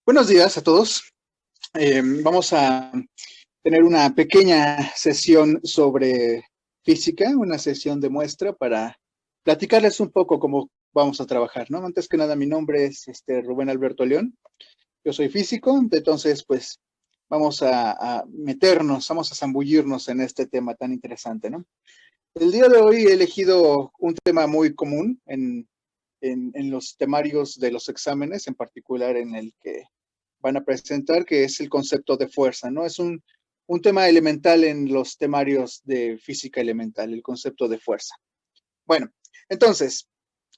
Buenos días a todos. Vamos a tener una pequeña sesión sobre física, una sesión de muestra para platicarles un poco cómo vamos a trabajar, ¿no? Antes que nada, mi nombre es Rubén Alberto León. Yo soy físico, entonces, pues, vamos a meternos, vamos a zambullirnos en este tema tan interesante, ¿no? El día de hoy he elegido un tema muy común en los temarios de los exámenes, en particular en el que van a presentar, que es el concepto de fuerza, ¿no? Es un tema elemental en los temarios de física elemental, el concepto de fuerza. Bueno, entonces,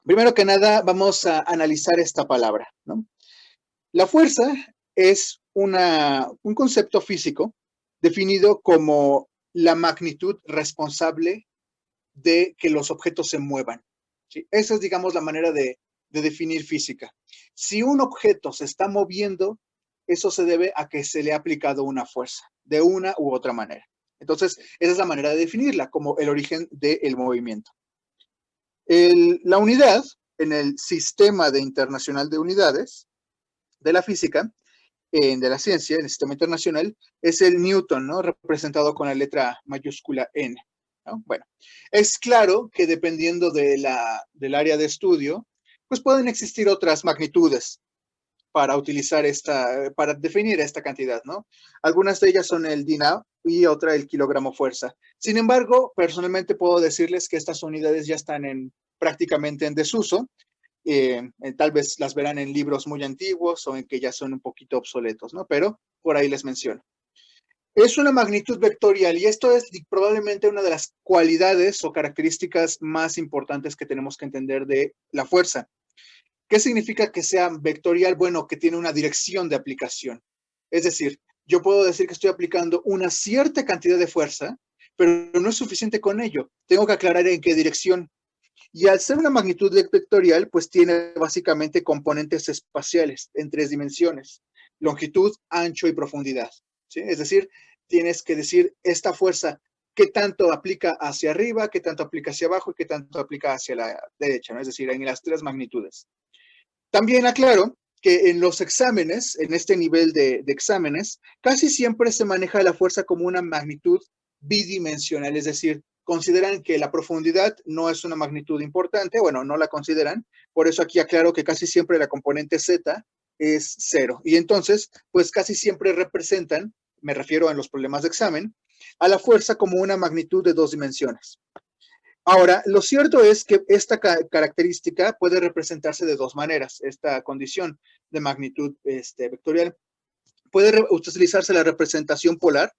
primero que nada, vamos a analizar esta palabra, ¿no? La fuerza es un concepto físico definido como la magnitud responsable de que los objetos se muevan. ¿Sí? Esa es, digamos, la manera de definir física. Si un objeto se está moviendo, eso se debe a que se le ha aplicado una fuerza, de una u otra manera. Entonces, esa es la manera de definirla, como el origen del movimiento. La unidad, en el sistema internacional de unidades de la física, de la ciencia, en el sistema internacional, es el Newton, ¿no? Representado con la letra mayúscula N. ¿No? Bueno, es claro que dependiendo del área de estudio, pues pueden existir otras magnitudes para utilizar para definir esta cantidad, ¿no? Algunas de ellas son el DINA y otra el kilogramo fuerza. Sin embargo, personalmente puedo decirles que estas unidades ya están prácticamente en desuso. Tal vez las verán en libros muy antiguos o en que ya son un poquito obsoletos, ¿no? Pero por ahí les menciono. Es una magnitud vectorial y esto es probablemente una de las cualidades o características más importantes que tenemos que entender de la fuerza. ¿Qué significa que sea vectorial? Bueno, que tiene una dirección de aplicación. Es decir, yo puedo decir que estoy aplicando una cierta cantidad de fuerza, pero no es suficiente con ello. Tengo que aclarar en qué dirección. Y al ser una magnitud vectorial, pues tiene básicamente componentes espaciales en 3 dimensiones: longitud, ancho y profundidad. ¿Sí? Es decir, tienes que decir esta fuerza, qué tanto aplica hacia arriba, qué tanto aplica hacia abajo y qué tanto aplica hacia la derecha, ¿no? Es decir, en las 3 magnitudes. También aclaro que en los exámenes, en este nivel de exámenes, casi siempre se maneja la fuerza como una magnitud bidimensional, es decir, consideran que la profundidad no es una magnitud importante, bueno, no la consideran, por eso aquí aclaro que casi siempre la componente Z es 0. Y entonces, pues casi siempre representan, me refiero a los problemas de examen, a la fuerza como una magnitud de 2 dimensiones. Ahora, lo cierto es que esta característica puede representarse de 2 maneras, esta condición de magnitud vectorial. Puede utilizarse la representación polar,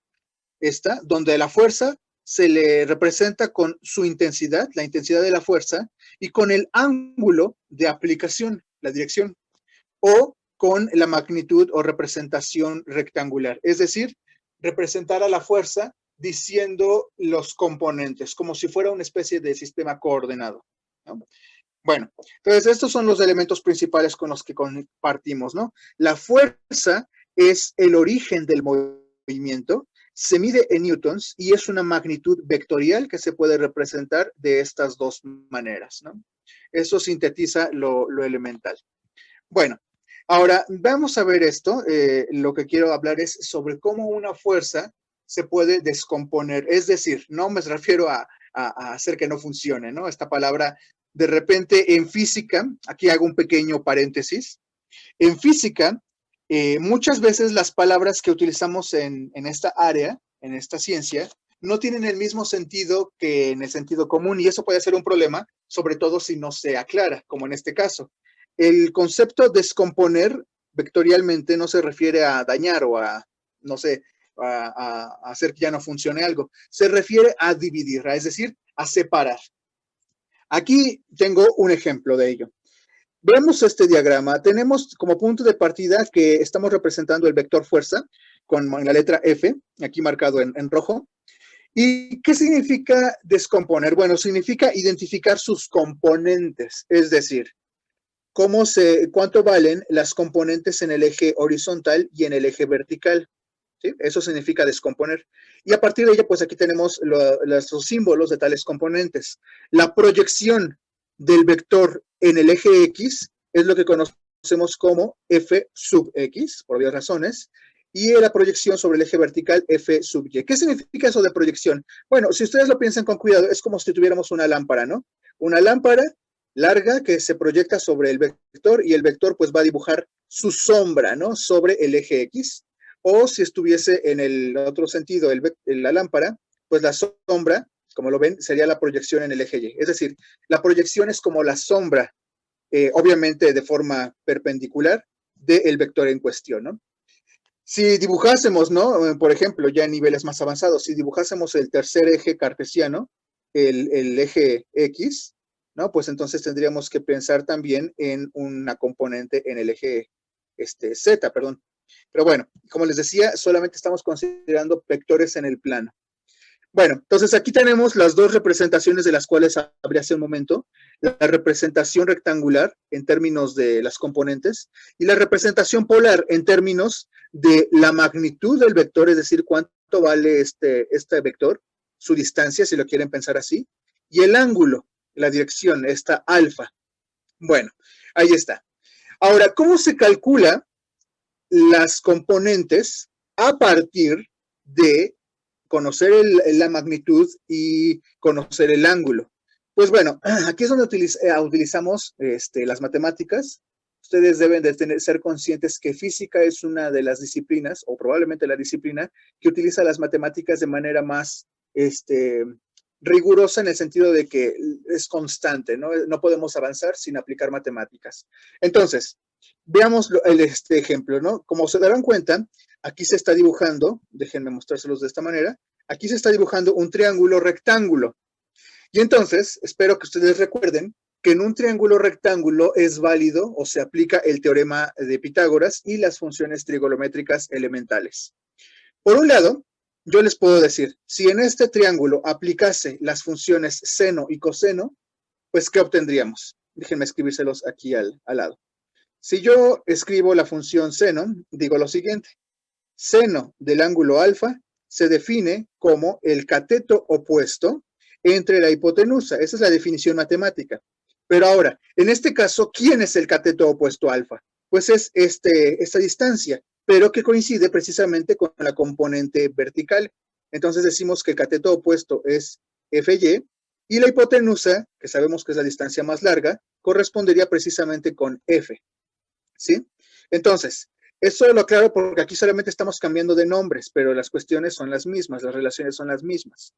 donde la fuerza se le representa con su intensidad, la intensidad de la fuerza, y con el ángulo de aplicación, la dirección, o con la magnitud o representación rectangular, es decir, representar a la fuerza diciendo los componentes, como si fuera una especie de sistema coordenado, ¿no? Bueno, entonces estos son los elementos principales con los que compartimos, ¿no? La fuerza es el origen del movimiento, se mide en newtons y es una magnitud vectorial que se puede representar de estas 2 maneras, ¿no? Eso sintetiza lo elemental. Bueno, ahora vamos a ver esto. Lo que quiero hablar es sobre cómo una fuerza se puede descomponer. Es decir, no me refiero a hacer que no funcione, ¿no? Esta palabra, de repente en física, aquí hago un pequeño paréntesis. En física, muchas veces las palabras que utilizamos en esta área, en esta ciencia, no tienen el mismo sentido que en el sentido común y eso puede ser un problema, sobre todo si no se aclara, como en este caso. El concepto descomponer vectorialmente no se refiere a dañar o a, no sé, a hacer que ya no funcione algo. Se refiere a dividir, es decir, a separar. Aquí tengo un ejemplo de ello. Veamos este diagrama. Tenemos como punto de partida que estamos representando el vector fuerza con la letra F, aquí marcado en rojo. ¿Y qué significa descomponer? Bueno, significa identificar sus componentes, es decir, cuánto valen las componentes en el eje horizontal y en el eje vertical. ¿Sí? Eso significa descomponer. Y a partir de ello, pues aquí tenemos los símbolos de tales componentes. La proyección del vector en el eje X es lo que conocemos conocemos como f sub x, por obvias razones, y la proyección sobre el eje vertical f sub y. ¿Qué significa eso de proyección? Bueno, si ustedes lo piensan con cuidado, es como si tuviéramos una lámpara, ¿no? Una lámpara larga que se proyecta sobre el vector y el vector pues va a dibujar su sombra, ¿no? Sobre el eje X. O si estuviese en el otro sentido, la lámpara, pues la sombra, como lo ven, sería la proyección en el eje Y. Es decir, la proyección es como la sombra, obviamente de forma perpendicular, del vector en cuestión, ¿no? Si dibujásemos, ¿no? Por ejemplo, ya en niveles más avanzados, si dibujásemos el tercer eje cartesiano, el eje X, ¿no? Pues entonces tendríamos que pensar también en una componente en el eje Z, perdón. Pero bueno, como les decía, solamente estamos considerando vectores en el plano. Bueno, entonces aquí tenemos las dos representaciones de las cuales hablé hace un momento. La representación rectangular en términos de las componentes y la representación polar en términos de la magnitud del vector, es decir, cuánto vale este vector, su distancia, si lo quieren pensar así, y el ángulo, la dirección, esta alfa. Bueno, ahí está. Ahora, ¿cómo se calcula las componentes a partir de conocer la magnitud y conocer el ángulo? Pues bueno, aquí es donde utilizamos las matemáticas. Ustedes deben de ser conscientes que física es una de las disciplinas, o probablemente la disciplina, que utiliza las matemáticas de manera más rigurosa, en el sentido de que es constante, ¿no? No podemos avanzar sin aplicar matemáticas. Entonces, veamos este ejemplo, ¿no? Como se darán cuenta, aquí se está dibujando, déjenme mostrárselos de esta manera, aquí se está dibujando un triángulo rectángulo. Y entonces, espero que ustedes recuerden que en un triángulo rectángulo es válido o se aplica el teorema de Pitágoras y las funciones trigonométricas elementales. Por un lado, yo les puedo decir, si en este triángulo aplicase las funciones seno y coseno, pues ¿qué obtendríamos? Déjenme escribírselos aquí al lado. Si yo escribo la función seno, digo lo siguiente. Seno del ángulo alfa se define como el cateto opuesto entre la hipotenusa. Esa es la definición matemática. Pero ahora, en este caso, ¿quién es el cateto opuesto a alfa? Pues es esta distancia, pero que coincide precisamente con la componente vertical. Entonces decimos que el cateto opuesto es FY y la hipotenusa, que sabemos que es la distancia más larga, correspondería precisamente con F. ¿Sí? Entonces, eso lo aclaro porque aquí solamente estamos cambiando de nombres, pero las cuestiones son las mismas, las relaciones son las mismas.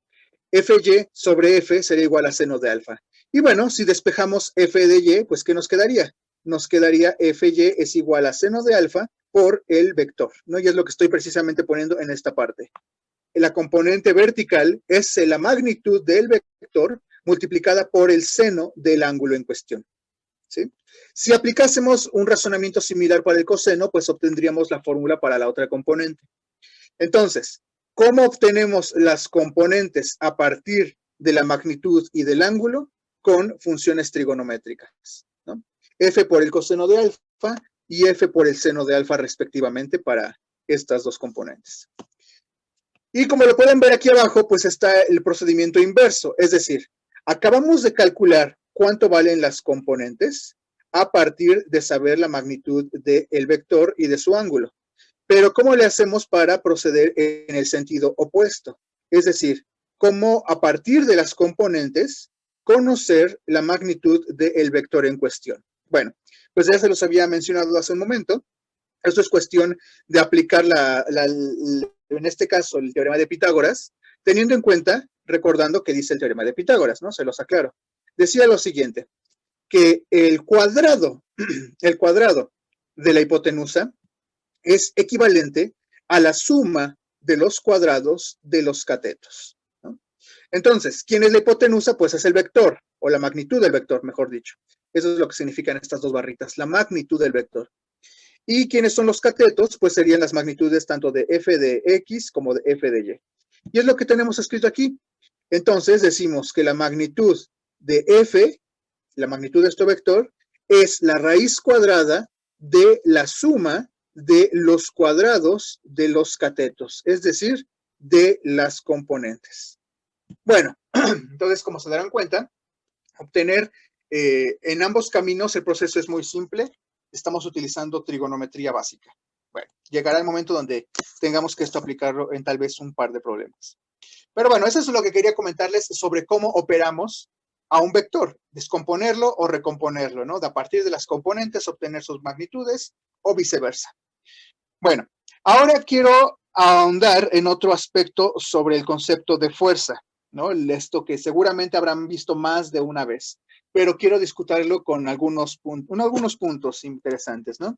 Fy sobre F sería igual a seno de alfa. Y bueno, si despejamos F de Y, pues ¿qué nos quedaría? Nos quedaría Fy es igual a seno de alfa por el vector, ¿no? Y es lo que estoy precisamente poniendo en esta parte. La componente vertical es la magnitud del vector multiplicada por el seno del ángulo en cuestión. ¿Sí? Si aplicásemos un razonamiento similar para el coseno, pues obtendríamos la fórmula para la otra componente. Entonces, ¿cómo obtenemos las componentes a partir de la magnitud y del ángulo? Con funciones trigonométricas, ¿no? F por el coseno de alfa y F por el seno de alfa respectivamente para estas dos componentes. Y como lo pueden ver aquí abajo, pues está el procedimiento inverso, es decir, acabamos de calcular cuánto valen las componentes a partir de saber la magnitud del vector y de su ángulo. Pero ¿cómo le hacemos para proceder en el sentido opuesto? Es decir, ¿cómo a partir de las componentes conocer la magnitud del vector en cuestión? Bueno, pues ya se los había mencionado hace un momento. Esto es cuestión de aplicar en este caso, el teorema de Pitágoras, teniendo en cuenta, recordando que dice el teorema de Pitágoras, ¿no? Se los aclaro. Decía lo siguiente, que el cuadrado de la hipotenusa es equivalente a la suma de los cuadrados de los catetos, ¿no? Entonces, ¿quién es la hipotenusa? Pues es el vector, o la magnitud del vector, mejor dicho. Eso es lo que significan estas dos barritas, la magnitud del vector. ¿Y quiénes son los catetos? Pues serían las magnitudes tanto de f de x como de f de y. Y es lo que tenemos escrito aquí. Entonces decimos que la magnitud de f, la magnitud de este vector, es la raíz cuadrada de la suma de los cuadrados de los catetos, es decir, de las componentes. Bueno, entonces como se darán cuenta, obtener en ambos caminos el proceso es muy simple. estamos utilizando trigonometría básica. Bueno, llegará el momento donde tengamos que esto aplicarlo en tal vez un par de problemas. Pero bueno, eso es lo que quería comentarles sobre cómo operamos a un vector, descomponerlo o recomponerlo, ¿no? De a partir de las componentes obtener sus magnitudes o viceversa. Bueno, ahora quiero ahondar en otro aspecto sobre el concepto de fuerza, ¿no? Esto que seguramente habrán visto más de una vez, pero quiero discutirlo con algunos puntos interesantes, ¿no?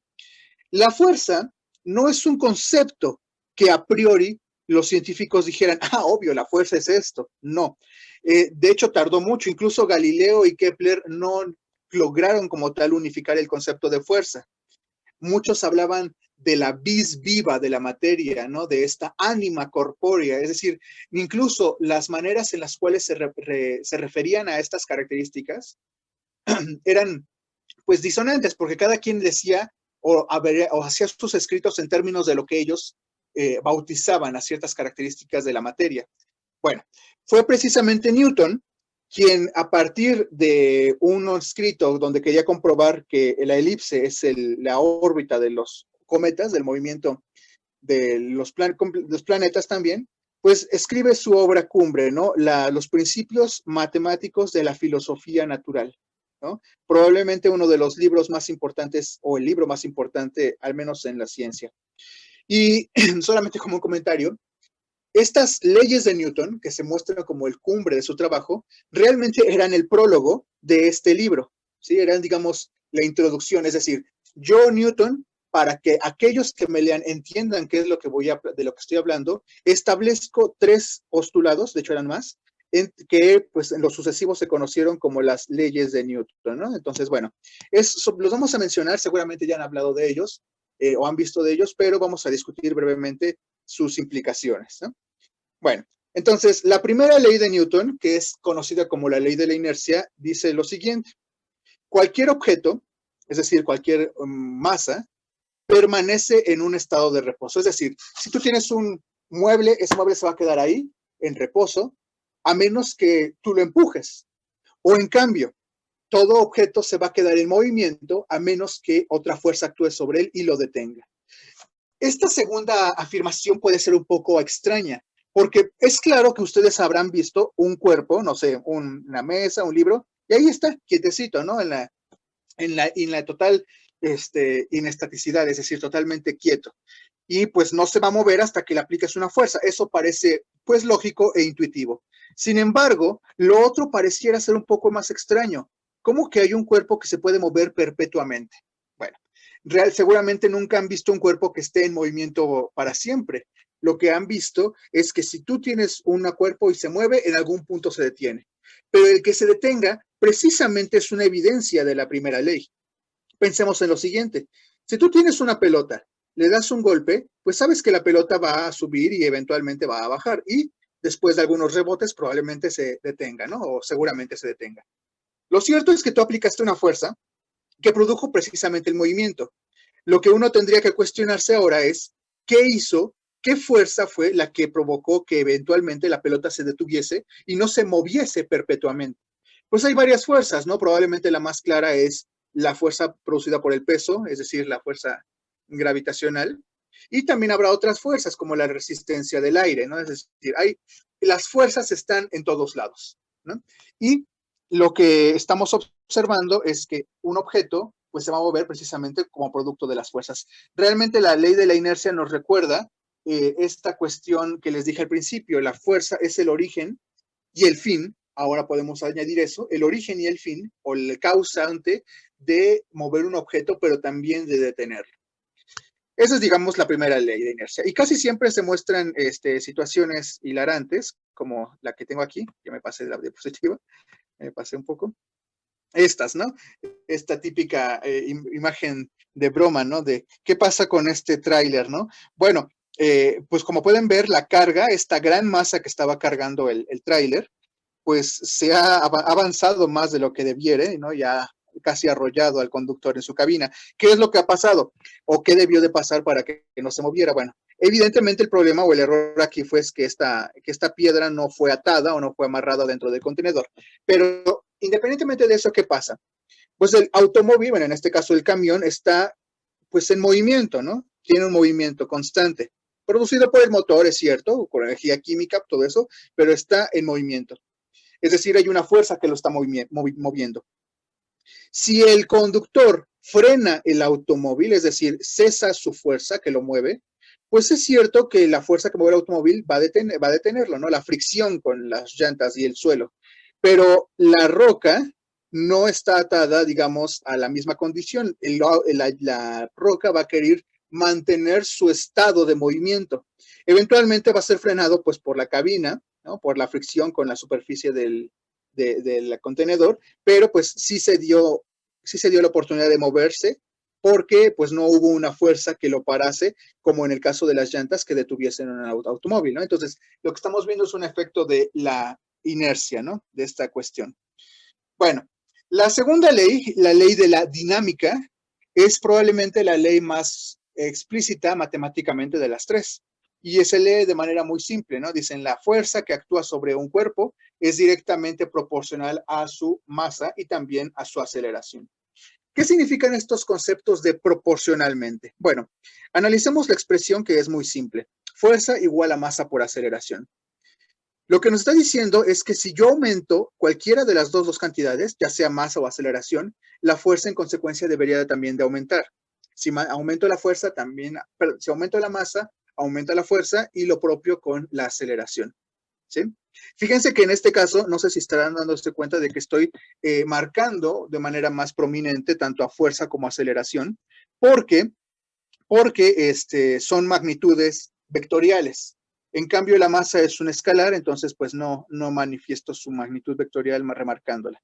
La fuerza no es un concepto que a priori los científicos dijeran, ah, obvio, la fuerza es esto. No. De hecho, tardó mucho. Incluso Galileo y Kepler no lograron como tal unificar el concepto de fuerza. Muchos hablaban de la vis viva de la materia, ¿no? De esta ánima corpórea. Es decir, incluso las maneras en las cuales se referían a estas características eran pues disonantes, porque cada quien decía o hacía sus escritos en términos de lo que ellos bautizaban a ciertas características de la materia. Bueno, fue precisamente Newton quien a partir de un escrito donde quería comprobar que la elipse es la órbita de los cometas, del movimiento de los planetas también, pues escribe su obra cumbre, ¿no? Los principios matemáticos de la filosofía natural, ¿no? Probablemente uno de los libros más importantes, o el libro más importante, al menos en la ciencia. Y solamente como un comentario, estas leyes de Newton, que se muestran como el cumbre de su trabajo, realmente eran el prólogo de este libro, ¿sí? Eran, digamos, la introducción, es decir, yo, Newton, para que aquellos que me lean entiendan qué es lo que de lo que estoy hablando, establezco 3 postulados, de hecho eran más, que pues en los sucesivos se conocieron como las leyes de Newton, ¿no? Entonces, bueno, los vamos a mencionar, seguramente ya han hablado de ellos o han visto de ellos, pero vamos a discutir brevemente sus implicaciones, ¿no? Bueno, entonces, la primera ley de Newton, que es conocida como la ley de la inercia, dice lo siguiente: cualquier objeto, es decir, cualquier masa, permanece en un estado de reposo. Es decir, si tú tienes un mueble, ese mueble se va a quedar ahí, en reposo, a menos que tú lo empujes. O en cambio, todo objeto se va a quedar en movimiento a menos que otra fuerza actúe sobre él y lo detenga. Esta segunda afirmación puede ser un poco extraña, porque es claro que ustedes habrán visto un cuerpo, no sé, una mesa, un libro, y ahí está, quietecito, ¿no? En la total inestaticidad, es decir, totalmente quieto. Y pues no se va a mover hasta que le apliques una fuerza. Eso parece pues lógico e intuitivo. Sin embargo, lo otro pareciera ser un poco más extraño. ¿Cómo que hay un cuerpo que se puede mover perpetuamente? Bueno, seguramente nunca han visto un cuerpo que esté en movimiento para siempre. Lo que han visto es que si tú tienes un cuerpo y se mueve, en algún punto se detiene. Pero el que se detenga precisamente es una evidencia de la primera ley. Pensemos en lo siguiente: si tú tienes una pelota, le das un golpe, pues sabes que la pelota va a subir y eventualmente va a bajar, y después de algunos rebotes probablemente se detenga, ¿no? O seguramente se detenga. Lo cierto es que tú aplicaste una fuerza que produjo precisamente el movimiento. Lo que uno tendría que cuestionarse ahora es, ¿qué hizo? ¿Qué fuerza fue la que provocó que eventualmente la pelota se detuviese y no se moviese perpetuamente? Pues hay varias fuerzas, ¿no? Probablemente la más clara es la fuerza producida por el peso, es decir, la fuerza gravitacional. Y también habrá otras fuerzas, como la resistencia del aire, ¿no? Es decir, las fuerzas están en todos lados, ¿no? Y lo que estamos observando es que un objeto pues se va a mover precisamente como producto de las fuerzas. Realmente la ley de la inercia nos recuerda esta cuestión que les dije al principio: la fuerza es el origen y el fin. Ahora podemos añadir eso: el origen y el fin, o el causante de mover un objeto, pero también de detenerlo. Esa es, digamos, la primera ley de inercia. Y casi siempre se muestran situaciones hilarantes, como la que tengo aquí. Ya me pasé de la diapositiva, me pasé un poco. Estas, ¿no? Esta típica imagen de broma, ¿no? De qué pasa con este tráiler, ¿no? Bueno, pues como pueden ver, la carga, esta gran masa que estaba cargando el tráiler, pues se ha avanzado más de lo que debiera, ¿no? Ya casi arrollado al conductor en su cabina. ¿Qué es lo que ha pasado? ¿O qué debió de pasar para que no se moviera? Bueno, evidentemente el problema o el error aquí fue que esta piedra no fue atada o no fue amarrada dentro del contenedor. Pero independientemente de eso, ¿qué pasa? Pues el automóvil, bueno, en este caso el camión, está pues en movimiento, ¿no? Tiene un movimiento constante, producido por el motor, es cierto, con energía química, todo eso, pero está en movimiento. Es decir, hay una fuerza que lo está moviendo. Si el conductor frena el automóvil, es decir, cesa su fuerza que lo mueve, pues es cierto que la fuerza que mueve el automóvil va a detenerlo, ¿no? La fricción con las llantas y el suelo. Pero la roca no está atada, digamos, a la misma condición. La roca va a querer mantener su estado de movimiento. Eventualmente va a ser frenado, pues, por la cabina, ¿no? Por la fricción con la superficie del contenedor, pero pues sí se dio la oportunidad de moverse porque pues no hubo una fuerza que lo parase, como en el caso de las llantas que detuviesen un automóvil, ¿no? Entonces, lo que estamos viendo es un efecto de la inercia, ¿no? De esta cuestión. Bueno, la segunda ley, la ley de la dinámica, es probablemente la ley más explícita matemáticamente de las tres. Y se lee de manera muy simple, ¿no? Dicen, la fuerza que actúa sobre un cuerpo es directamente proporcional a su masa y también a su aceleración. ¿Qué significan estos conceptos de proporcionalmente? Bueno, analicemos la expresión que es muy simple. Fuerza igual a masa por aceleración. Lo que nos está diciendo es que si yo aumento cualquiera de las dos cantidades, ya sea masa o aceleración, la fuerza en consecuencia debería también de aumentar. Si aumento la fuerza, también, perdón, si aumento la masa, aumenta la fuerza y lo propio con la aceleración. ¿Sí? Fíjense que en este caso, no sé si estarán dándose cuenta de que estoy marcando de manera más prominente tanto a fuerza como a aceleración, porque son magnitudes vectoriales. En cambio, la masa es un escalar, entonces pues no manifiesto su magnitud vectorial más remarcándola.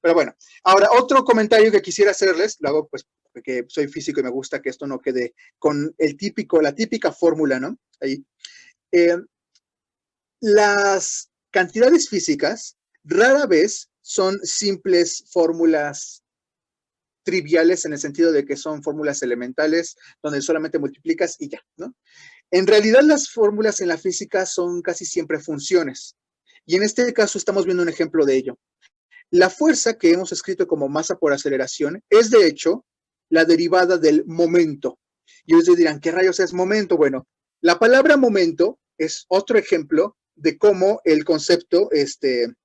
Pero bueno, ahora otro comentario que quisiera hacerles, lo hago pues porque soy físico y me gusta que esto no quede con la típica fórmula, ¿no? Ahí. Las cantidades físicas rara vez son simples fórmulas triviales en el sentido de que son fórmulas elementales donde solamente multiplicas y ya, ¿no? En realidad las fórmulas en la física son casi siempre funciones. Y en este caso estamos viendo un ejemplo de ello. La fuerza que hemos escrito como masa por aceleración es de hecho la derivada del momento. Y ustedes dirán, ¿qué rayos es momento? Bueno, la palabra momento es otro ejemplo de cómo el concepto, de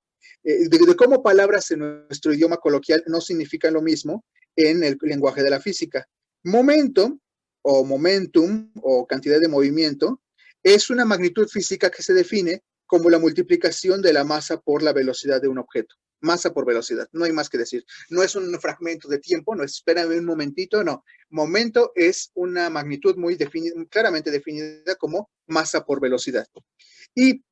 cómo palabras en nuestro idioma coloquial no significan lo mismo en el lenguaje de la física. Momento o momentum o cantidad de movimiento es una magnitud física que se define como la multiplicación de la masa por la velocidad de un objeto. Masa por velocidad, no hay más que decir. No es un fragmento de tiempo, no es espérame un momentito, no. Momento es una magnitud muy claramente definida como masa por velocidad. Y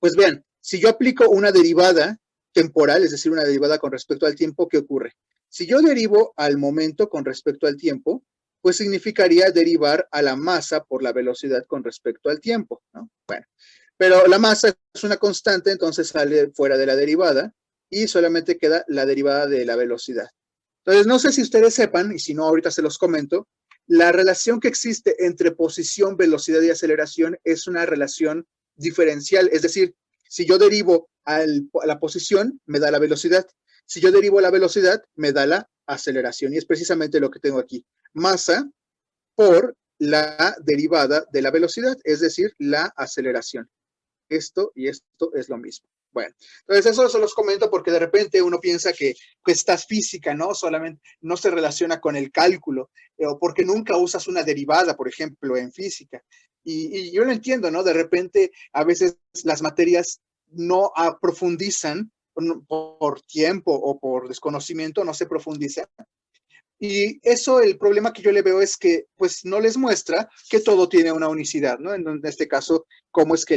pues vean, si yo aplico una derivada temporal, es decir, una derivada con respecto al tiempo, ¿qué ocurre? Si yo derivo al momento con respecto al tiempo, pues significaría derivar a la masa por la velocidad con respecto al tiempo, ¿no? Bueno, pero la masa es una constante, entonces sale fuera de la derivada y solamente queda la derivada de la velocidad. Entonces, no sé si ustedes sepan, y si no, ahorita se los comento, la relación que existe entre posición, velocidad y aceleración es una relación diferencial, es decir, si yo derivo a la posición, me da la velocidad. Si yo derivo a la velocidad, me da la aceleración. Y es precisamente lo que tengo aquí. Masa por la derivada de la velocidad, es decir, la aceleración. Esto y esto es lo mismo. Bueno, entonces eso se los comento porque de repente uno piensa que esta física, ¿no? Solamente no se relaciona con el cálculo, o porque nunca usas una derivada, por ejemplo, en física. Y yo lo entiendo, ¿no? De repente a veces las materias no profundizan por tiempo o por desconocimiento, no se profundizan. Y eso, el problema que yo le veo es que pues no les muestra que todo tiene una unicidad, ¿no? En este caso, cómo es que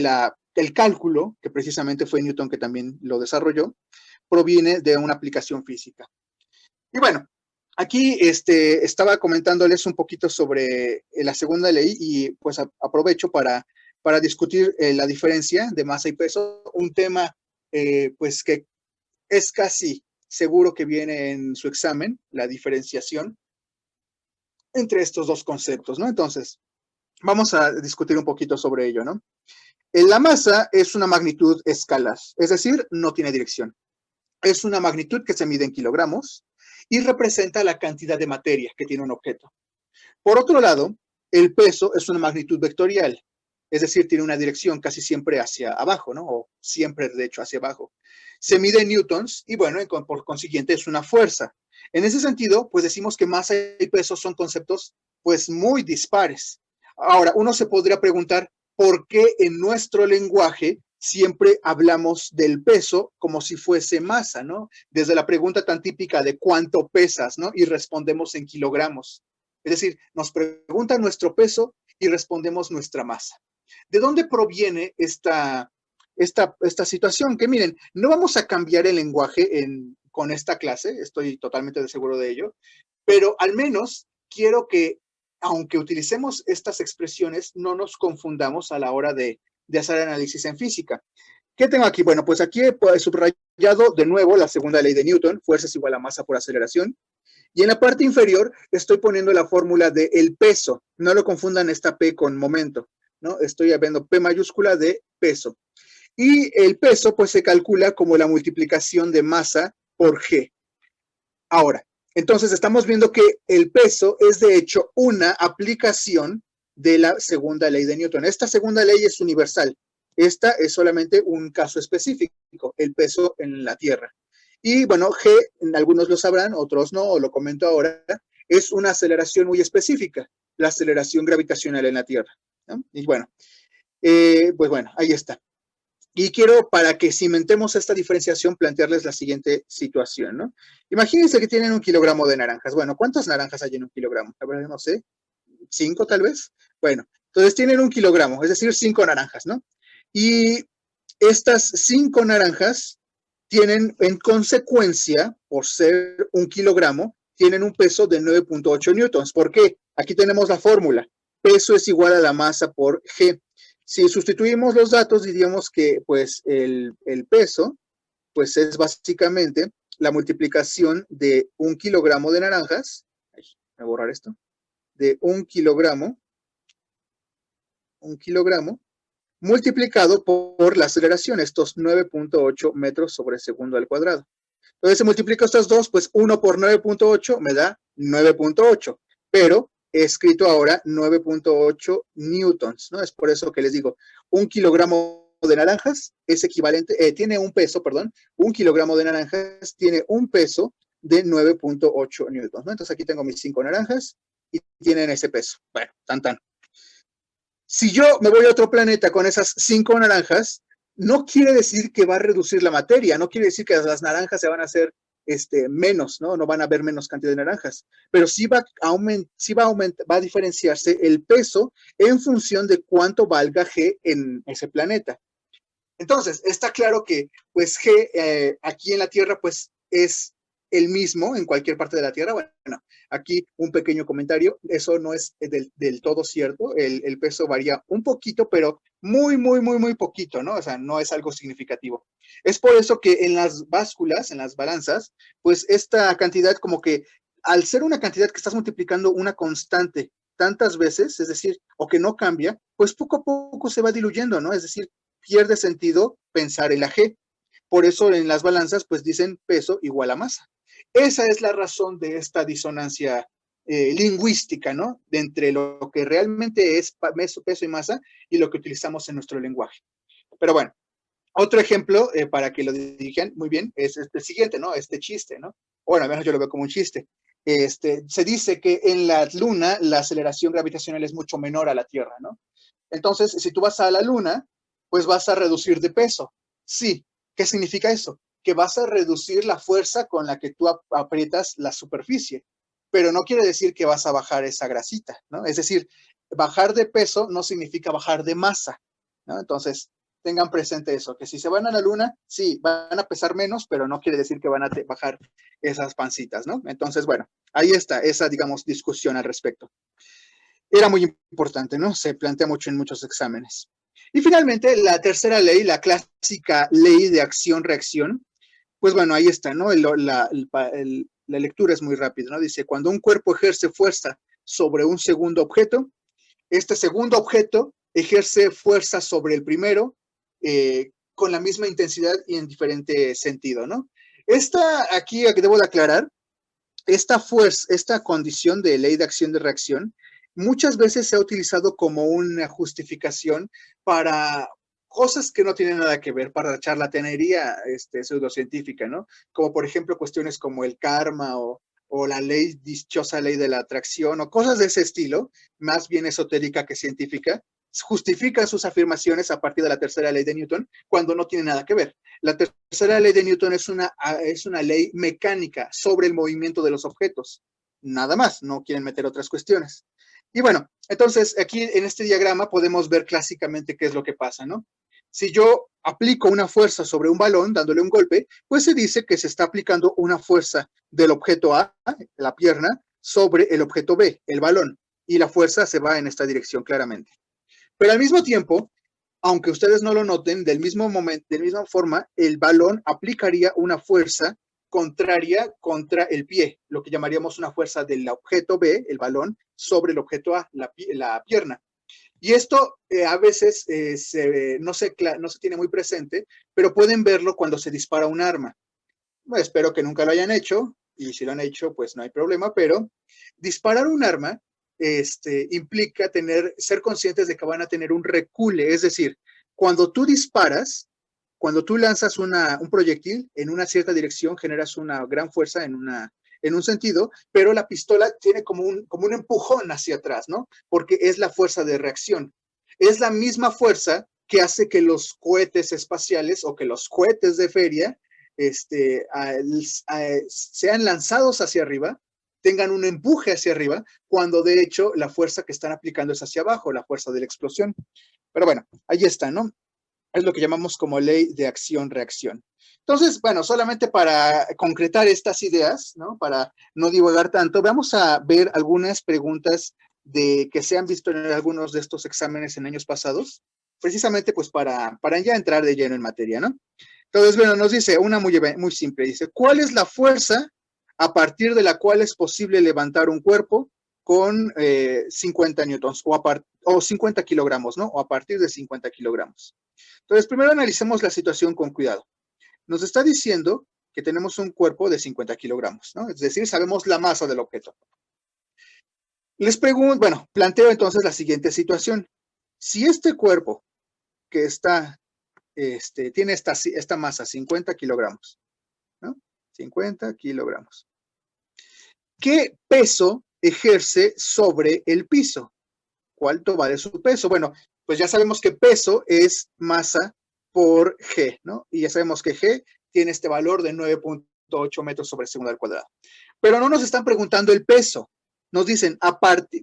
el cálculo, que precisamente fue Newton que también lo desarrolló, proviene de una aplicación física. Y bueno, aquí estaba comentándoles un poquito sobre la segunda ley y pues aprovecho para discutir la diferencia de masa y peso, un tema pues que es casi seguro que viene en su examen, la diferenciación entre estos dos conceptos, ¿no? Entonces, vamos a discutir un poquito sobre ello, ¿no? La masa es una magnitud escalar, es decir, no tiene dirección. Es una magnitud que se mide en kilogramos y representa la cantidad de materia que tiene un objeto. Por otro lado, el peso es una magnitud vectorial, es decir, tiene una dirección casi siempre hacia abajo, ¿no? O siempre, de hecho, hacia abajo. Se mide en newtons y, bueno, por consiguiente, es una fuerza. En ese sentido, pues decimos que masa y peso son conceptos, pues, muy dispares. Ahora, uno se podría preguntar, ¿por qué en nuestro lenguaje siempre hablamos del peso como si fuese masa, ¿no? Desde la pregunta tan típica de ¿cuánto pesas?, ¿no? Y respondemos en kilogramos. Es decir, nos preguntan nuestro peso y respondemos nuestra masa. ¿De dónde proviene esta situación? Que miren, no vamos a cambiar el lenguaje con esta clase, estoy totalmente seguro de ello, pero al menos quiero que, aunque utilicemos estas expresiones, no nos confundamos a la hora de hacer análisis en física. ¿Qué tengo aquí? Bueno, pues aquí he subrayado de nuevo la segunda ley de Newton, fuerza es igual a masa por aceleración. Y en la parte inferior estoy poniendo la fórmula del peso. No lo confundan esta P con momento, ¿no? Estoy viendo P mayúscula de peso. Y el peso, pues, se calcula como la multiplicación de masa por G. Ahora, entonces estamos viendo que el peso es, de hecho, una aplicación de la segunda ley de Newton. Esta segunda ley es universal. Esta es solamente un caso específico, el peso en la Tierra. Y bueno, G, algunos lo sabrán, otros no, o lo comento ahora, es una aceleración muy específica, la aceleración gravitacional en la Tierra, ¿no? Y bueno, pues bueno, ahí está. Y quiero, para que cimentemos esta diferenciación, plantearles la siguiente situación, ¿no? Imagínense que tienen 1 kilogramo de naranjas. Bueno, ¿cuántas naranjas hay en 1 kilogramo? La verdad, no sé, 5 tal vez. Bueno, entonces tienen 1 kilogramo, es decir, 5 naranjas, ¿no? Y estas 5 naranjas tienen, en consecuencia, por ser 1 kilogramo, tienen un peso de 9.8 newtons. ¿Por qué? Aquí tenemos la fórmula. Peso es igual a la masa por G. Si sustituimos los datos, diríamos que pues el peso pues es básicamente la multiplicación de 1 kilogramo de naranjas. Voy a borrar esto. De 1 kilogramo multiplicado por la aceleración, estos 9.8 metros sobre segundo al cuadrado. Entonces, se multiplica estos dos, pues 1 por 9.8 me da 9.8, pero he escrito ahora 9.8 newtons, ¿no? Es por eso que les digo, 1 kilogramo de naranjas es equivalente, tiene un peso, perdón, 1 kilogramo de naranjas tiene un peso de 9.8 newtons, ¿no? Entonces, aquí tengo mis 5 naranjas y tienen ese peso. Bueno, tan. Si yo me voy a otro planeta con esas 5 naranjas, no quiere decir que va a reducir la materia, no quiere decir que las naranjas se van a hacer menos, ¿no? No van a haber menos cantidad de naranjas, pero sí va a diferenciarse el peso en función de cuánto valga G en ese planeta. Entonces, está claro que pues G aquí en la Tierra pues es el mismo en cualquier parte de la Tierra. Bueno, aquí un pequeño comentario, eso no es del todo cierto, el peso varía un poquito, pero muy poquito, ¿no? O sea, no es algo significativo. Es por eso que en las básculas, en las balanzas, pues esta cantidad como que al ser una cantidad que estás multiplicando una constante tantas veces, es decir, o que no cambia, pues poco a poco se va diluyendo, ¿no? Es decir, pierde sentido pensar en la G. Por eso en las balanzas pues dicen peso igual a masa. Esa es la razón de esta disonancia lingüística, ¿no? De entre lo que realmente es peso y masa y lo que utilizamos en nuestro lenguaje. Pero bueno, otro ejemplo para que lo dirijan muy bien es este siguiente, ¿no? Este chiste, ¿no? Bueno, al menos yo lo veo como un chiste. Se dice que en la Luna la aceleración gravitacional es mucho menor a la Tierra, ¿no? Entonces, si tú vas a la Luna, pues vas a reducir de peso. Sí, ¿qué significa eso? Que vas a reducir la fuerza con la que tú aprietas la superficie, pero no quiere decir que vas a bajar esa grasita, ¿no? Es decir, bajar de peso no significa bajar de masa, ¿no? Entonces, tengan presente eso, que si se van a la Luna, sí, van a pesar menos, pero no quiere decir que van a bajar esas pancitas, ¿no? Entonces, bueno, ahí está esa, digamos, discusión al respecto. Era muy importante, ¿no? Se plantea mucho en muchos exámenes. Y finalmente, la tercera ley, la clásica ley de acción-reacción, pues bueno, ahí está, ¿no? La lectura es muy rápida, ¿no? Dice, cuando un cuerpo ejerce fuerza sobre un segundo objeto, este segundo objeto ejerce fuerza sobre el primero con la misma intensidad y en diferente sentido, ¿no? Esta aquí debo de aclarar esta fuerza, esta condición de ley de acción de reacción, muchas veces se ha utilizado como una justificación para cosas que no tienen nada que ver, para la charlatanería pseudocientífica, ¿no? Como por ejemplo cuestiones como el karma o la dichosa ley de la atracción o cosas de ese estilo, más bien esotérica que científica, justifican sus afirmaciones a partir de la tercera ley de Newton cuando no tiene nada que ver. La tercera ley de Newton es una ley mecánica sobre el movimiento de los objetos. Nada más, no quieren meter otras cuestiones. Y bueno, entonces aquí en este diagrama podemos ver clásicamente qué es lo que pasa, ¿no? Si yo aplico una fuerza sobre un balón dándole un golpe, pues se dice que se está aplicando una fuerza del objeto A, la pierna, sobre el objeto B, el balón, y la fuerza se va en esta dirección claramente. Pero al mismo tiempo, aunque ustedes no lo noten, del mismo momento, de la misma forma, el balón aplicaría una fuerza contraria contra el pie, lo que llamaríamos una fuerza del objeto B, el balón, sobre el objeto A, la pierna. Y esto a veces no se tiene muy presente, pero pueden verlo cuando se dispara un arma. Bueno, espero que nunca lo hayan hecho, y si lo han hecho, pues no hay problema, pero disparar un arma implica ser conscientes de que van a tener un recule, es decir, cuando tú disparas, cuando tú lanzas un proyectil en una cierta dirección, generas una gran fuerza en un sentido, pero la pistola tiene como un empujón hacia atrás, ¿no? Porque es la fuerza de reacción. Es la misma fuerza que hace que los cohetes espaciales o que los cohetes de feria sean lanzados hacia arriba, tengan un empuje hacia arriba, cuando de hecho la fuerza que están aplicando es hacia abajo, la fuerza de la explosión. Pero bueno, ahí está, ¿no? Es lo que llamamos como ley de acción-reacción. Entonces, bueno, solamente para concretar estas ideas, ¿no? Para no divagar tanto, vamos a ver algunas preguntas que se han visto en algunos de estos exámenes en años pasados, precisamente pues para ya entrar de lleno en materia, ¿no? Entonces, bueno, nos dice una muy simple, dice, ¿cuál es la fuerza a partir de la cual es posible levantar un cuerpo con 50 newtons o 50 kilogramos, ¿no? O a partir de 50 kilogramos. Entonces, primero analicemos la situación con cuidado. Nos está diciendo que tenemos un cuerpo de 50 kilogramos, ¿no? Es decir, sabemos la masa del objeto. Les pregunto, bueno, planteo entonces la siguiente situación. Si este cuerpo que tiene esta masa, 50 kilogramos, ¿no? 50 kilogramos. ¿Qué peso ejerce sobre el piso? ¿Cuánto vale su peso? Bueno, pues ya sabemos que peso es masa por G, ¿no? Y ya sabemos que G tiene este valor de 9.8 metros sobre segundo al cuadrado. Pero no nos están preguntando el peso. Nos dicen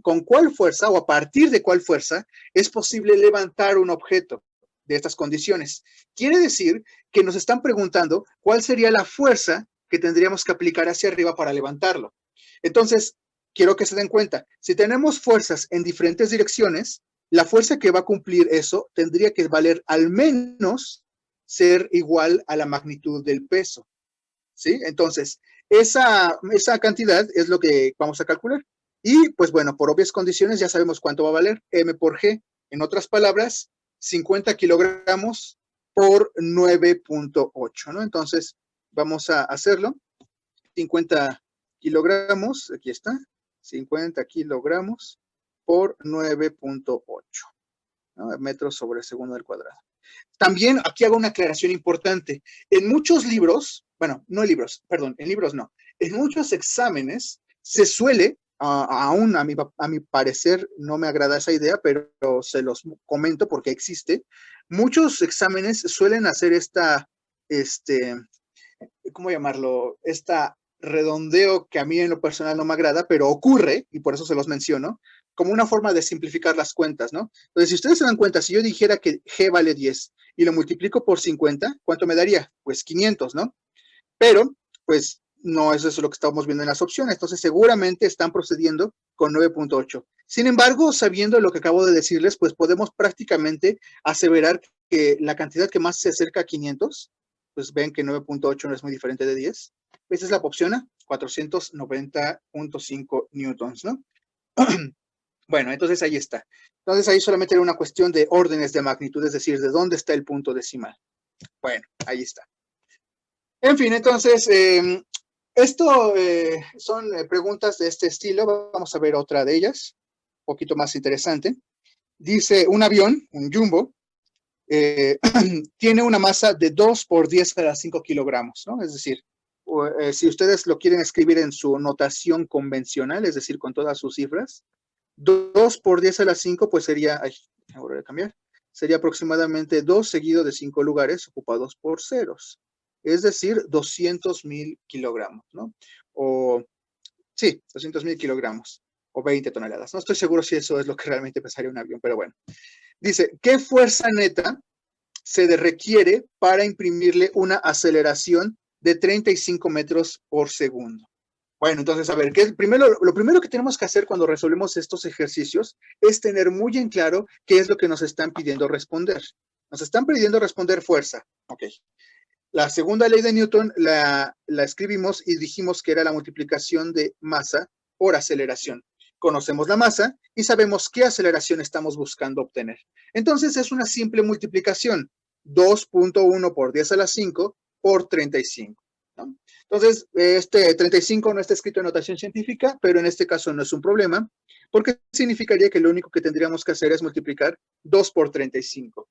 con cuál fuerza o a partir de cuál fuerza es posible levantar un objeto de estas condiciones. Quiere decir que nos están preguntando cuál sería la fuerza que tendríamos que aplicar hacia arriba para levantarlo. Entonces, quiero que se den cuenta, si tenemos fuerzas en diferentes direcciones, la fuerza que va a cumplir eso tendría que valer al menos ser igual a la magnitud del peso, ¿sí? Entonces, esa cantidad es lo que vamos a calcular. Y, pues bueno, por obvias condiciones ya sabemos cuánto va a valer, M por G. En otras palabras, 50 kilogramos por 9.8, ¿no? Entonces, vamos a hacerlo. 50 kilogramos, aquí está, 50 kilogramos por 9.8, ¿no? Metros sobre segundo al cuadrado. También aquí hago una aclaración importante. En muchos libros, bueno, no libros, perdón, en libros no, en muchos exámenes se suele, aún a mi parecer no me agrada esa idea, pero se los comento porque existe, muchos exámenes suelen hacer ¿cómo llamarlo? Redondeo que a mí en lo personal no me agrada, pero ocurre, y por eso se los menciono, como una forma de simplificar las cuentas, ¿no? Entonces, si ustedes se dan cuenta, si yo dijera que G vale 10 y lo multiplico por 50, ¿cuánto me daría? Pues 500, ¿no? Pero, pues, no eso es lo que estamos viendo en las opciones, entonces seguramente están procediendo con 9.8. Sin embargo, sabiendo lo que acabo de decirles, pues podemos prácticamente aseverar que la cantidad que más se acerca a 500, pues ven que 9.8 no es muy diferente de 10. Esa es la opción A, 490.5 newtons, ¿no? Bueno, entonces ahí está. Entonces ahí solamente era una cuestión de órdenes de magnitud, es decir, de dónde está el punto decimal. Bueno, ahí está. En fin, entonces, Esto son preguntas de este estilo. Vamos a ver otra de ellas, un poquito más interesante. Dice, un avión, un jumbo, tiene una masa de 2 por 10 a la 5 kilogramos, ¿no? Es decir, si ustedes lo quieren escribir en su notación convencional, es decir, con todas sus cifras, 2 por 10 a la 5, pues sería, voy a cambiar, sería aproximadamente 2 seguido de 5 lugares ocupados por ceros, es decir, 200,000 kilogramos, ¿no? O, sí, 200,000 kilogramos, o 20 toneladas. No estoy seguro si eso es lo que realmente pesaría un avión, pero bueno. Dice, ¿qué fuerza neta se requiere para imprimirle una aceleración de 35 metros por segundo? Bueno, entonces, a ver, lo primero que tenemos que hacer cuando resolvemos estos ejercicios es tener muy en claro qué es lo que nos están pidiendo responder. Nos están pidiendo responder fuerza. Ok. La segunda ley de Newton la escribimos y dijimos que era la multiplicación de masa por aceleración. Conocemos la masa y sabemos qué aceleración estamos buscando obtener. Entonces es una simple multiplicación, 2.1 por 10 a la 5 por 35. ¿No? Entonces, este 35 no está escrito en notación científica, pero en este caso no es un problema, porque significaría que lo único que tendríamos que hacer es multiplicar 2 por 35.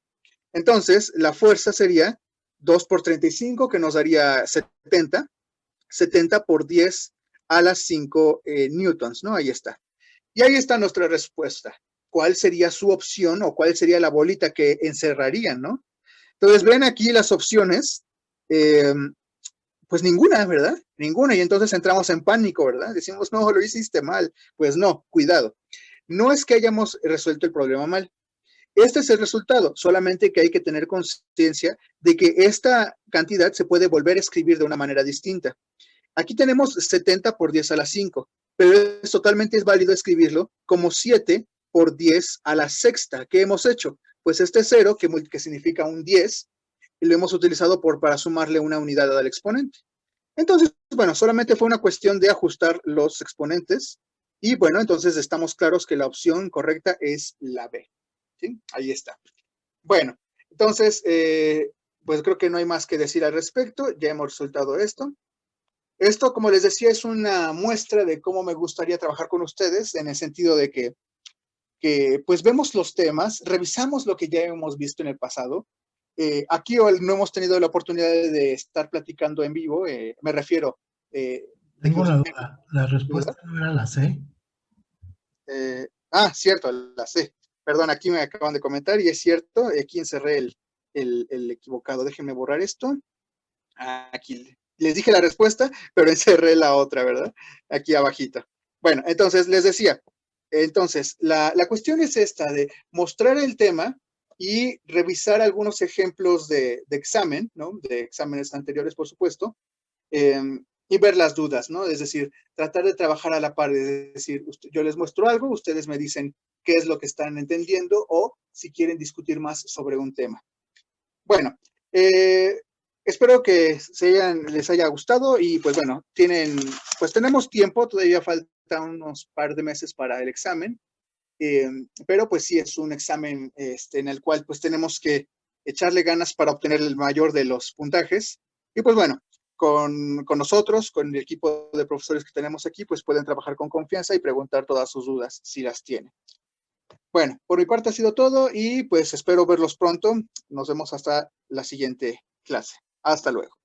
Entonces, la fuerza sería 2 por 35, que nos daría 70. 70 por 10 a las 5 newtons, ¿no? Ahí está. Y ahí está nuestra respuesta. ¿Cuál sería su opción o cuál sería la bolita que encerrarían, ¿no? Entonces, ven aquí las opciones. Pues ninguna, ¿verdad? Ninguna. Y entonces entramos en pánico, ¿verdad? Decimos, no, lo hiciste mal. Pues no, cuidado. No es que hayamos resuelto el problema mal. Este es el resultado, solamente que hay que tener conciencia de que esta cantidad se puede volver a escribir de una manera distinta. Aquí tenemos 70 por 10 a la 5, pero es totalmente válido escribirlo como 7 por 10 a la sexta. ¿Qué hemos hecho? Pues este 0, que significa un 10, y lo hemos utilizado para sumarle una unidad al exponente. Entonces, bueno, solamente fue una cuestión de ajustar los exponentes, y bueno, entonces estamos claros que la opción correcta es la B. ¿Sí? Ahí está. Bueno, entonces, pues creo que no hay más que decir al respecto. Ya hemos resuelto esto. Esto, como les decía, es una muestra de cómo me gustaría trabajar con ustedes, en el sentido de que pues vemos los temas, revisamos lo que ya hemos visto en el pasado. Aquí no hemos tenido la oportunidad de estar platicando en vivo, me refiero. Tengo una duda, la respuesta no era la C. Cierto, la C. Perdón, aquí me acaban de comentar y es cierto, aquí encerré el equivocado. Déjenme borrar esto. Aquí les dije la respuesta, pero encerré la otra, ¿verdad? Aquí abajito. Bueno, entonces les decía, entonces la cuestión es esta de mostrar el tema y revisar algunos ejemplos de examen, ¿no? De exámenes anteriores, por supuesto, y ver las dudas, ¿no? Es decir, tratar de trabajar a la par, es decir, yo les muestro algo, ustedes me dicen qué es lo que están entendiendo o si quieren discutir más sobre un tema. Bueno, espero que les haya gustado y pues bueno, pues tenemos tiempo, todavía faltan unos par de meses para el examen, pero pues sí es un examen en el cual pues tenemos que echarle ganas para obtener el mayor de los puntajes. Y pues bueno, con nosotros, con el equipo de profesores que tenemos aquí, pues pueden trabajar con confianza y preguntar todas sus dudas si las tienen. Bueno, por mi parte ha sido todo y pues espero verlos pronto. Nos vemos hasta la siguiente clase. Hasta luego.